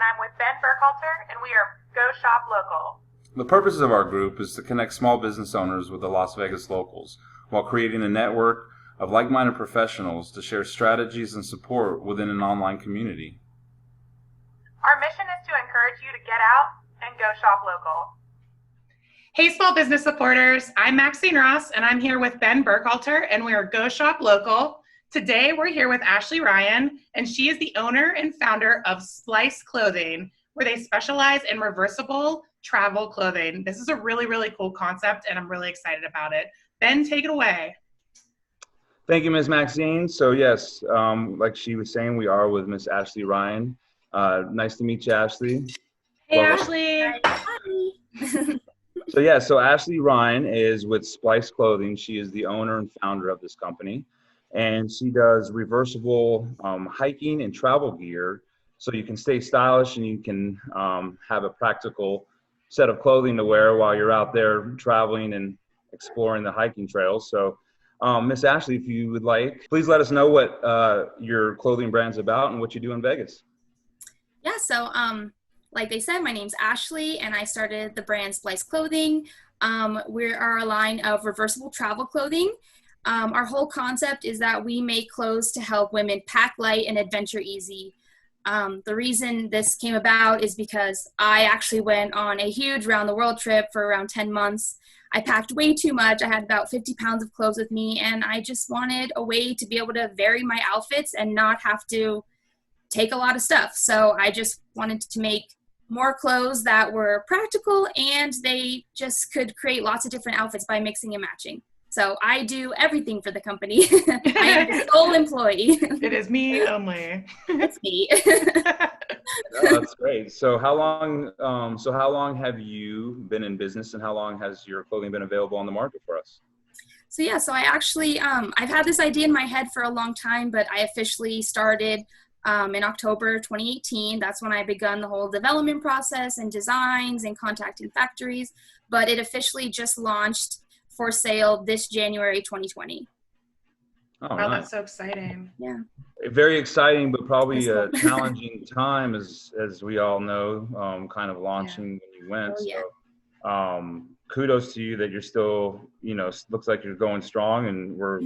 I'm with Ben Burkhalter, and we are Go Shop Local. The purpose of our group is to connect small business owners with the Las Vegas locals while creating a network of like-minded professionals to share strategies and support within an online community. Our mission is to encourage you to get out and go shop local. Hey, small business supporters. I'm Maxine Ross, and I'm here with Ben Burkhalter, and we are Go Shop Local. Today, we're here with Ashley Ryan, and she is the owner and founder of Splice Clothing, where they specialize in reversible travel clothing. This is a really, really cool concept, and I'm really excited about it. Ben, take it away. Thank you, Ms. Maxine. So yes, like she was saying, we are with Miss Ashley Ryan. Nice to meet you, Ashley. Hey, Welcome. Ashley. Hi. So Ashley Ryan is with Splice Clothing. She is the owner and founder of this company, and she does reversible hiking and travel gear, so you can stay stylish and you can have a practical set of clothing to wear while you're out there traveling and exploring the hiking trails. So Miss Ashley, if you would like, please let us know what your clothing brand's about and what you do in Vegas. Yeah, so like they said, my name's Ashley, and I started the brand Splice Clothing. We are a line of reversible travel clothing. Our whole concept is that we make clothes to help women pack light and adventure easy. The reason this came about is because I actually went on a huge round-the-world trip for around 10 months. I packed way too much. I had about 50 pounds of clothes with me, and I just wanted a way to be able to vary my outfits and not have to take a lot of stuff. So I just wanted to make more clothes that were practical, and they just could create lots of different outfits by mixing and matching. So I do everything for the company. I am the sole employee. It is me only. It's me. Oh, that's great. So how long have you been in business, and how long has your clothing been available on the market for us? So I actually, I've had this idea in my head for a long time, but I officially started in October 2018. That's when I begun the whole development process and designs and contacting factories, but it officially just launched for sale this January 2020. Oh, Wow, nice. that's so exciting. Yeah. Very exciting, but probably a challenging time, as we all know, kind of launching when you went. Oh, yeah. So kudos to you that you're still, looks like you're going strong, and we're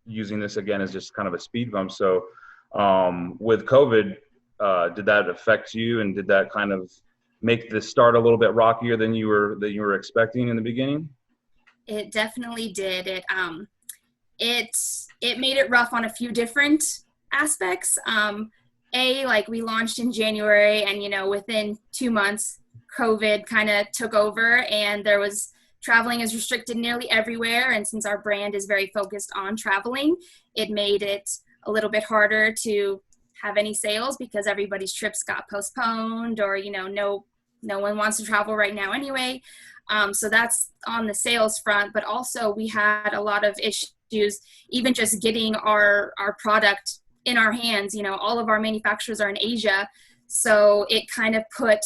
using this again as just kind of a speed bump. So with COVID, did that affect you, and did that kind of make the start a little bit rockier than you were expecting in the beginning? It definitely did. It made it rough on a few different aspects. Like we launched in January, and within 2 months, COVID kind of took over, and traveling is restricted nearly everywhere. And since our brand is very focused on traveling, it made it a little bit harder to have any sales because everybody's trips got postponed, or no one wants to travel right now anyway. So that's on the sales front, but also we had a lot of issues, even just getting our product in our hands. All of our manufacturers are in Asia, so it kind of put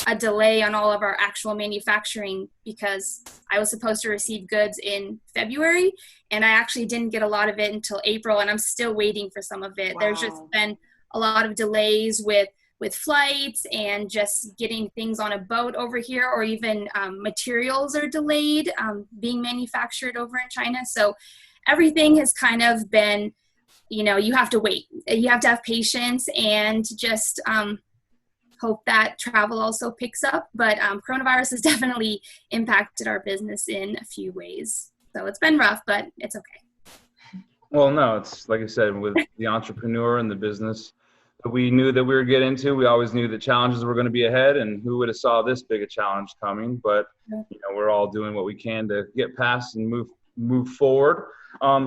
a delay on all of our actual manufacturing, because I was supposed to receive goods in February, and I actually didn't get a lot of it until April, and I'm still waiting for some of it. Wow. There's just been a lot of delays with flights and just getting things on a boat over here, or even materials are delayed being manufactured over in China. So everything has kind of been, you have to wait. You have to have patience and just hope that travel also picks up. But coronavirus has definitely impacted our business in a few ways. So it's been rough, but it's okay. Well, no, it's like I said, with the entrepreneur and the business that we knew that we were getting into, we always knew the challenges were going to be ahead, and who would have saw this big a challenge coming. But we're all doing what we can to get past and move forward.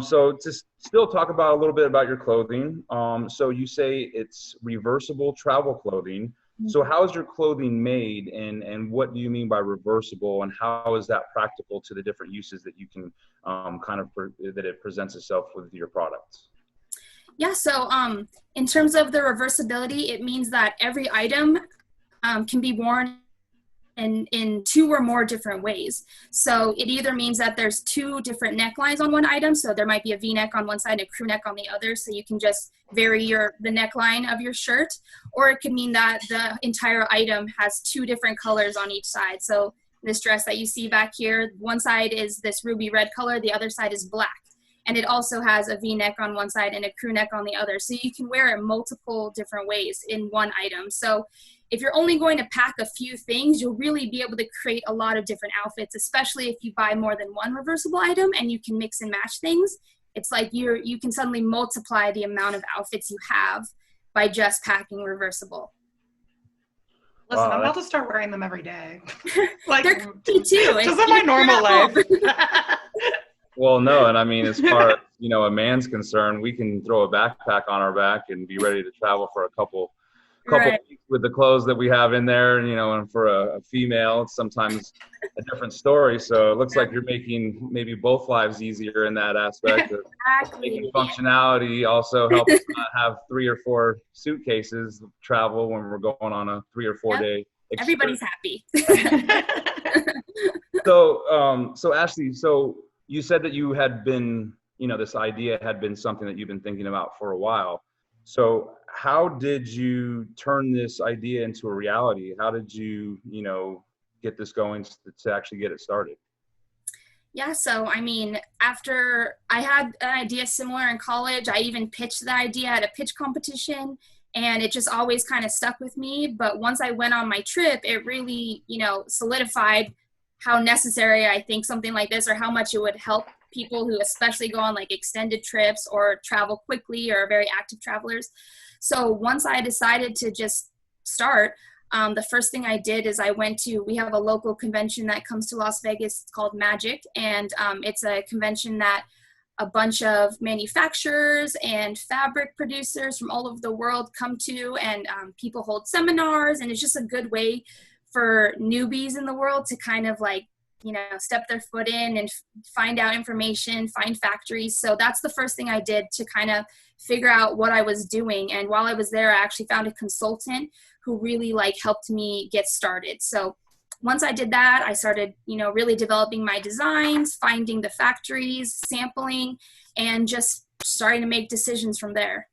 So to still talk about a little bit about your clothing. So you say it's reversible travel clothing. So how is your clothing made, and what do you mean by reversible, and how is that practical to the different uses that you can that it presents itself with your products? Yeah, so in terms of the reversibility, it means that every item can be worn in 2 or more different ways. So it either means that there's 2 different necklines on one item. So there might be a V-neck on one side and a crew neck on the other. So you can just vary the neckline of your shirt. Or it could mean that the entire item has 2 different colors on each side. So this dress that you see back here, one side is this ruby red color, the other side is black. And it also has a V-neck on one side and a crew neck on the other. So you can wear it multiple different ways in one item. So if you're only going to pack a few things, you'll really be able to create a lot of different outfits, especially if you buy more than one reversible item and you can mix and match things. It's like you can suddenly multiply the amount of outfits you have by just packing reversible. Listen, I'm about to start wearing them every day. Like, they're comfy too. Just in my normal life. Well, no, and I mean, as far as, a man's concerned, we can throw a backpack on our back and be ready to travel for a couple Right. weeks with the clothes that we have in there, and for a female, it's sometimes a different story. So it looks like you're making maybe both lives easier in that aspect of making functionality, also helps us not have 3 or 4 suitcases travel when we're going on a 3 or 4 day experience. Everybody's happy. So Ashley, you said that you had been, this idea had been something that you've been thinking about for a while. So how did you turn this idea into a reality? How did you, get this going to actually get it started? Yeah, so I mean, after I had an idea similar in college, I even pitched the idea at a pitch competition, and it just always kind of stuck with me. But once I went on my trip, it really, solidified how necessary I think something like this, or how much it would help people who especially go on like extended trips or travel quickly or are very active travelers. So once I decided to just start, the first thing I did is we have a local convention that comes to Las Vegas called Magic. And it's a convention that a bunch of manufacturers and fabric producers from all over the world come to, and people hold seminars. And it's just a good way for newbies in the world to kind of like, step their foot in and find out information, find factories. So that's the first thing I did to kind of figure out what I was doing. And while I was there, I actually found a consultant who really helped me get started. So once I did that, I started, really developing my designs, finding the factories, sampling, and just starting to make decisions from there.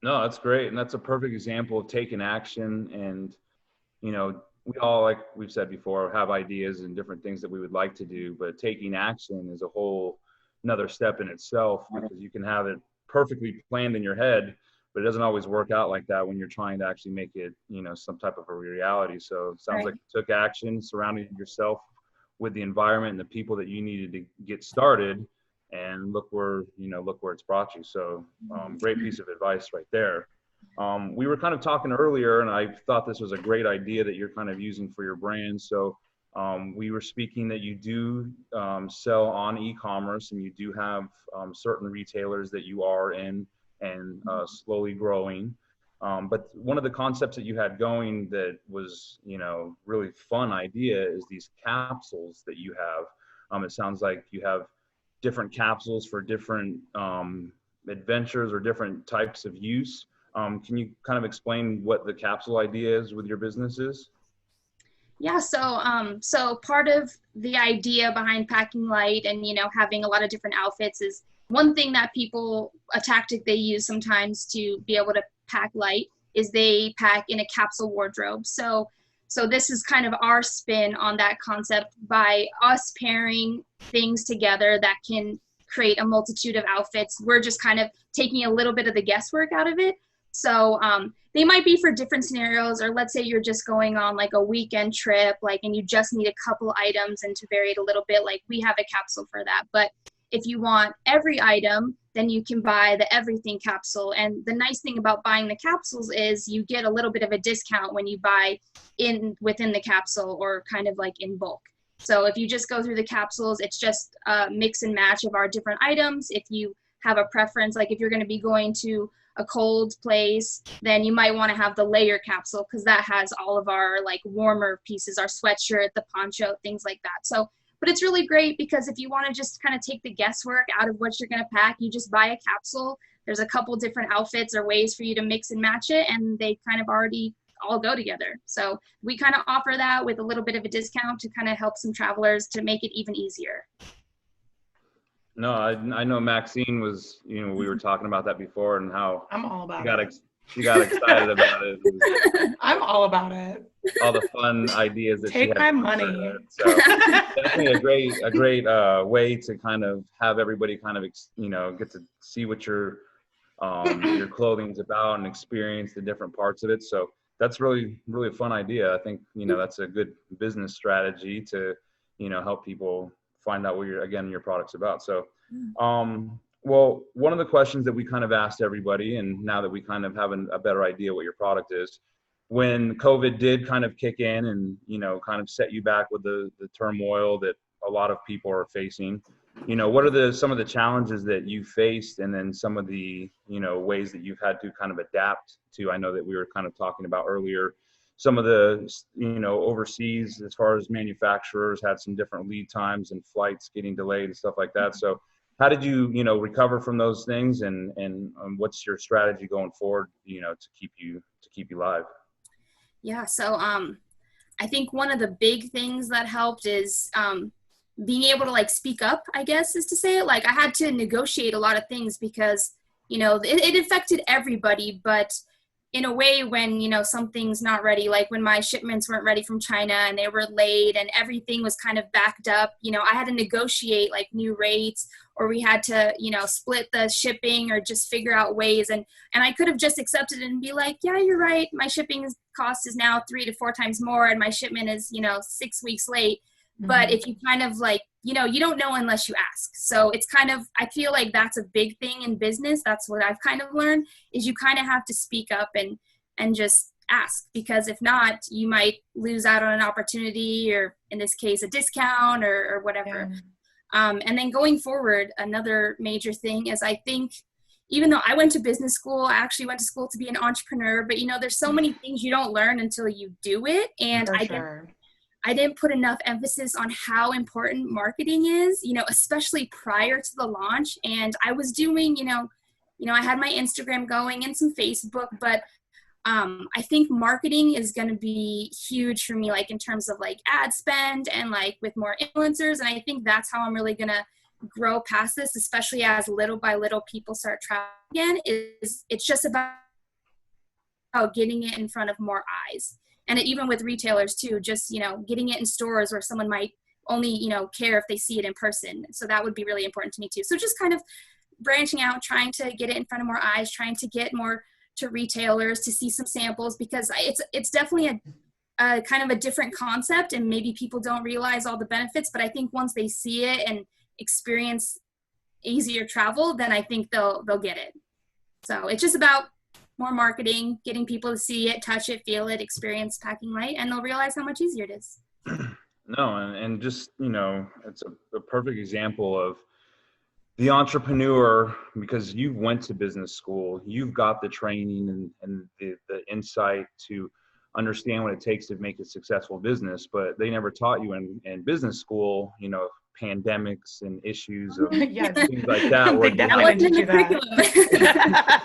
No, that's great. And that's a perfect example of taking action. And, we all, like we've said before, have ideas and different things that we would like to do, but taking action is a whole another step in itself, because you can have it perfectly planned in your head, but it doesn't always work out like that when you're trying to actually make it, some type of a reality. So it sounds like you took action, surrounding yourself with the environment and the people that you needed to get started, and look where it's brought you. So great piece of advice right there. We were kind of talking earlier, and I thought this was a great idea that you're kind of using for your brand. So we were speaking that you do sell on e-commerce, and you do have certain retailers that you are in and slowly growing. But one of the concepts that you had going that was, really fun idea is these capsules that you have. It sounds like you have different capsules for different adventures or different types of use. Can you kind of explain what the capsule idea is with your businesses? Yeah, so part of the idea behind packing light and, having a lot of different outfits is one thing that a tactic they use sometimes to be able to pack light is they pack in a capsule wardrobe. So this is kind of our spin on that concept by us pairing things together that can create a multitude of outfits. We're just kind of taking a little bit of the guesswork out of it. So they might be for different scenarios, or let's say you're just going on like a weekend trip, and you just need a couple items, and to vary it a little bit, we have a capsule for that. But if you want every item, then you can buy the everything capsule. And the nice thing about buying the capsules is you get a little bit of a discount when you buy within the capsule, or kind of like in bulk. So if you just go through the capsules, it's just a mix and match of our different items. If you have a preference, like if you're going to be going to a cold place, then you might want to have the layer capsule, because that has all of our warmer pieces, our sweatshirt, the poncho, things like that. So, but it's really great because if you want to just kind of take the guesswork out of what you're going to pack, you just buy a capsule. There's a couple different outfits or ways for you to mix and match it, and they kind of already all go together. So we kind of offer that with a little bit of a discount to kind of help some travelers to make it even easier. No, I know Maxine was, you know, we were talking about that before and how I'm all about she got excited about it. I'm all about it. All the fun ideas that she Take had. my money. So definitely a great way to kind of have everybody kind of, you know, get to see what your clothing's about and experience the different parts of it. So that's really, really a fun idea. I think, you know, that's a good business strategy to, you know, help people find out what your product's about. So, well, one of the questions that we kind of asked everybody, and now that we kind of have a better idea what your product is, when COVID did kind of kick in and, you know, kind of set you back with the turmoil that a lot of people are facing, you know, what are some of the challenges that you faced, and then some of the, you know, ways that you've had to kind of adapt to? I know that we were kind of talking about earlier, some of the, you know, overseas, as far as manufacturers had some different lead times and flights getting delayed and stuff like that. So how did you, you know, recover from those things, and what's your strategy going forward, you know, to keep you live? Yeah. So, I think one of the big things that helped is, being able to like speak up, I guess is to say it. Like I had to negotiate a lot of things because, you know, it affected everybody, but in a way when, you know, something's not ready, like when my shipments weren't ready from China and they were late and everything was kind of backed up, you know, I had to negotiate like new rates, or we had to, you know, split the shipping or just figure out ways. And I could have just accepted it and be like, yeah, you're right. My shipping cost is now 3 to 4 times more and my shipment is, you know, 6 weeks late. But if you kind of like, you know, you don't know unless you ask. So it's kind of, I feel like that's a big thing in business. That's what I've kind of learned, is you kind of have to speak up and just ask, because if not, you might lose out on an opportunity, or in this case, a discount or whatever. Yeah. And then going forward, another major thing is, I think, even though I went to business school, I actually went to school to be an entrepreneur, but you know, there's so many things you don't learn until you do it. And I didn't put enough emphasis on how important marketing is, you know, especially prior to the launch. And I was doing, you know, I had my Instagram going and some Facebook, but I think marketing is going to be huge for me, like in terms of like ad spend and like with more influencers. And I think that's how I'm really going to grow past this, especially as little by little people start traveling again. It's just about getting it in front of more eyes. And even with retailers too, just, you know, getting it in stores where someone might only, you know, care if they see it in person. So that would be really important to me too. So just kind of branching out, trying to get it in front of more eyes, trying to get more to retailers to see some samples, because it's definitely a kind of a different concept, and maybe people don't realize all the benefits, but I think once they see it and experience easier travel, then I think they'll get it. So it's just about more marketing, getting people to see it, touch it, feel it, experience packing light, and they'll realize how much easier it is. No, and just, you know, it's a perfect example of the entrepreneur, because you went to business school, you've got the training and the insight to understand what it takes to make a successful business, but they never taught you in business school, you know, pandemics and issues of things like that. They definitely didn't do that.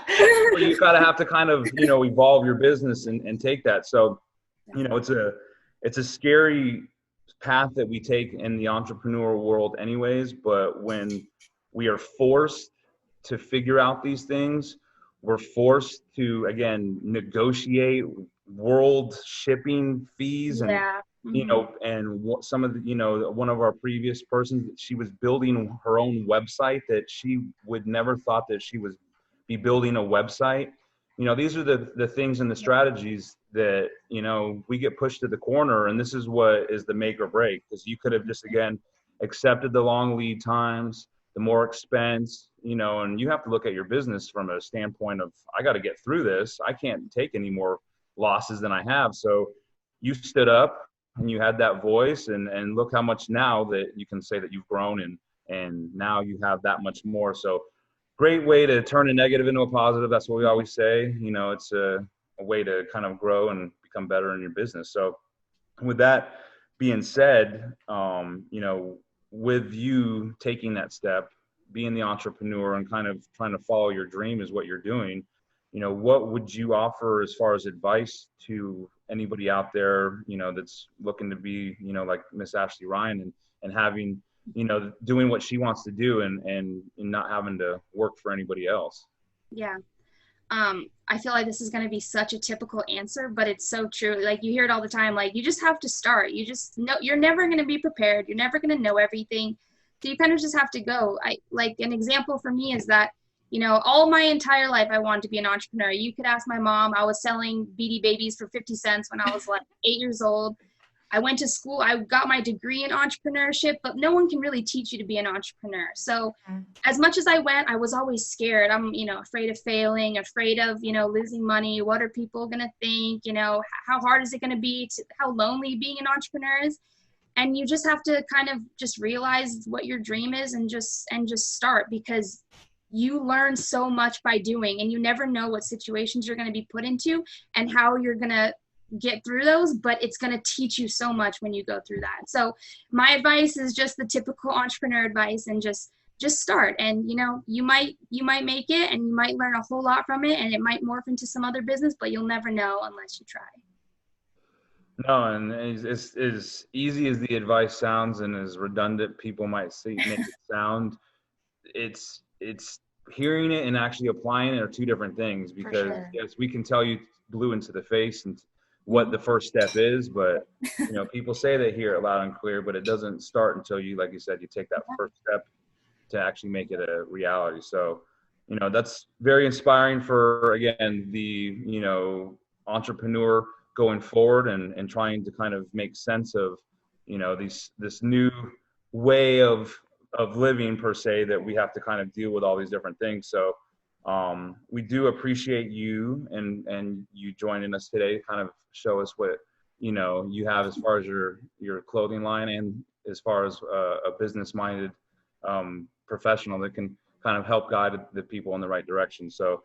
Where you gotta have to kind of, you know, evolve your business and take that. So, you know, it's a scary path that we take in the entrepreneurial world anyways, but when we are forced to figure out these things, we're forced to, again, negotiate world shipping fees and you know, and some of the, you know, one of our previous persons, she was building her own website that she would never thought that she was be building a website. You know, these are the things and the strategies that, you know, we get pushed to the corner, and this is what is the make or break, because you could have just, again, accepted the long lead times, the more expense, you know, and you have to look at your business from a standpoint of, I got to get through this. I can't take any more losses than I have. So you stood up and you had that voice, and look how much now that you can say that you've grown, and now you have that much more. So great way to turn a negative into a positive. That's what we always say. You know, it's a way to kind of grow and become better in your business. So with that being said, you know, with you taking that step, being the entrepreneur and kind of trying to follow your dream is what you're doing. what would you offer as far as advice to anybody out there, that's looking to be, like Miss Ashley Ryan and having, doing what she wants to do and not having to work for anybody else? Yeah. I feel like this is going to be such a typical answer, but it's so true. Like, you hear it all the time. Like, you just have to start. You just know you're never going to be prepared. You're never going to know everything. So you kind of just have to go. Like an example for me is that, all my entire life I wanted to be an entrepreneur. You could ask my mom. I was selling Beady Babies for 50 cents when I was like 8 years old. I went to school. I got my degree in entrepreneurship, but no one can really teach you to be an entrepreneur. So as much as I went, I was always scared. I'm, afraid of failing, afraid of, losing money. What are people going to think? How hard is it going to be? How lonely being an entrepreneur is? And you just have to kind of just realize what your dream is and just start, because you learn so much by doing, and you never know what situations you're going to be put into and how you're going to get through those, but it's going to teach you so much when you go through that. So my advice is just the typical entrepreneur advice, and just start. And you might make it, and you might learn a whole lot from it, and it might morph into some other business, but you'll never know unless you try. No, and as easy as the advice sounds and as redundant people might make it sound, it's hearing it and actually applying it are two different things, because yes, we can tell you blue into the face and what the first step is, but people say they hear it loud and clear, but it doesn't start until you, like you said, you take that first step to actually make it a reality. So that's very inspiring for, again, the entrepreneur going forward and trying to kind of make sense of this new way of living, per se, that we have to kind of deal with all these different things. So we do appreciate you and you joining us today to kind of show us what you have as far as your clothing line, and as far as a business-minded professional that can kind of help guide the people in the right direction. So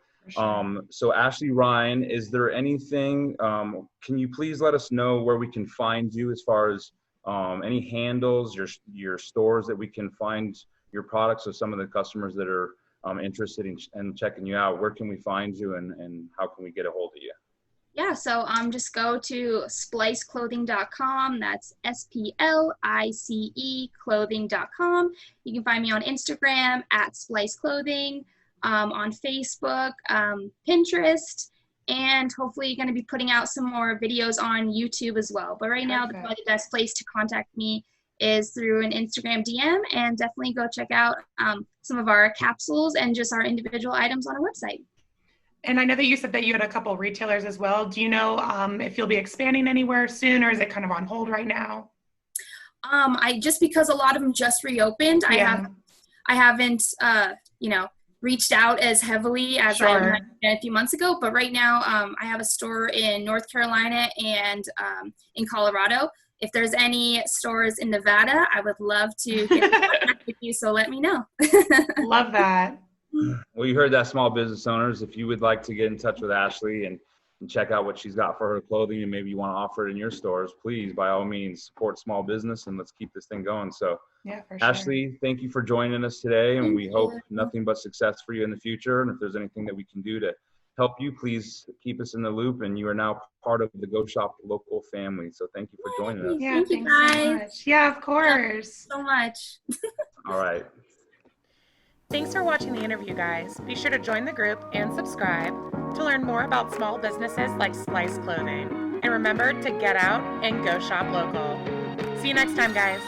so Ashley Ryan, is there anything, can you please let us know where we can find you, as far as any handles, your stores that we can find your products? So some of the customers that are interested in checking you out, where can we find you, and how can we get a hold of you? Yeah, so just go to spliceclothing.com. That's SPLICE clothing.com. You can find me on Instagram at Splice Clothing, on Facebook, Pinterest, and hopefully going to be putting out some more videos on YouTube as well. But right now, probably the best place to contact me is through an Instagram DM, and definitely go check out some of our capsules and just our individual items on our website. And I know that you said that you had a couple retailers as well. Do you know if you'll be expanding anywhere soon, or is it kind of on hold right now? Just because a lot of them just reopened, I haven't reached out as heavily as I had a few months ago. But right now, I have a store in North Carolina and in Colorado. If there's any stores in Nevada, I would love to get in contact with you, so let me know. Love that. Well, you heard that, small business owners. If you would like to get in touch with Ashley and check out what she's got for her clothing, and maybe you want to offer it in your stores, please, by all means, support small business, and let's keep this thing going. So yeah, for sure. Ashley, thank you for joining us today, and we hope nothing but success for you in the future. And if there's anything that we can do to help you, please keep us in the loop. And you are now part of the Go Shop Local family. So thank you for joining us. Yeah, thank you guys so much. Yeah, of course. So much. All right. Thanks for watching the interview, guys. Be sure to join the group and subscribe to learn more about small businesses like Splice Clothing. And remember to get out and go shop local. See you next time, guys.